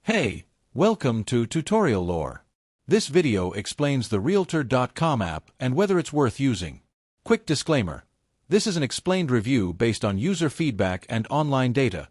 Hey, welcome to Tutorial Lore. This video explains the Realtor.com app and whether it's worth using. Quick disclaimer. This is an explained review based on user feedback and online data,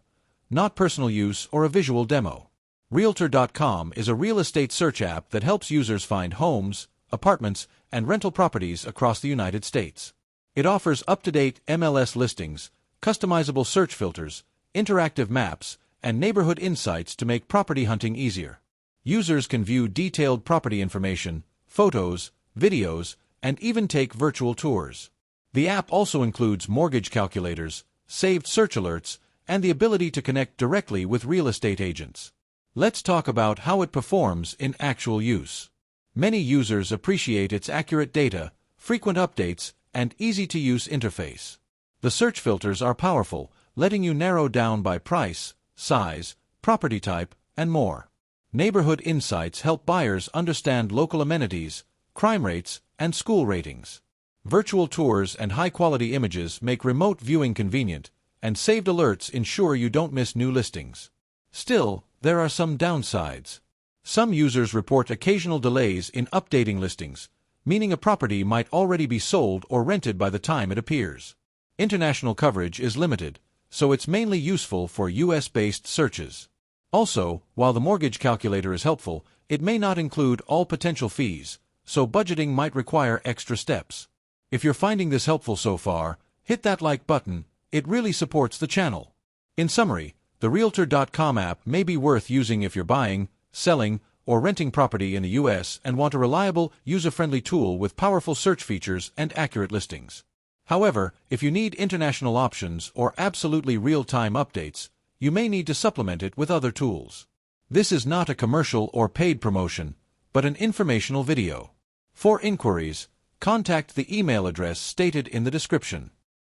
not personal use or a visual demo. Realtor.com is a real estate search app that helps users find homes, apartments, and rental properties across the United States. It offers up-to-date MLS listings, customizable search filters, interactive maps, and neighborhood insights to make property hunting easier. Users can view detailed property information, photos, videos, and even take virtual tours. The app also includes mortgage calculators, saved search alerts, and the ability to connect directly with real estate agents. Let's talk about how it performs in actual use. Many users appreciate its accurate data, frequent updates, and easy-to-use interface. The search filters are powerful, letting you narrow down by price, size, property type, and more. Neighborhood insights help buyers understand local amenities, crime rates, and school ratings. Virtual tours and high-quality images make remote viewing convenient, and saved alerts ensure you don't miss new listings. Still, there are some downsides. Some users report occasional delays in updating listings, meaning a property might already be sold or rented by the time it appears. International coverage is limited, so it's mainly useful for US-based searches. Also, while the mortgage calculator is helpful, it may not include all potential fees, so budgeting might require extra steps. If you're finding this helpful so far, hit that like button. It really supports the channel. In summary, the Realtor.com app may be worth using if you're buying, selling, or renting property in the US and want a reliable, user-friendly tool with powerful search features and accurate listings. However, if you need international options or absolutely real-time updates, you may need to supplement it with other tools. This is not a commercial or paid promotion, but an informational video. For inquiries, contact the email address stated in the description.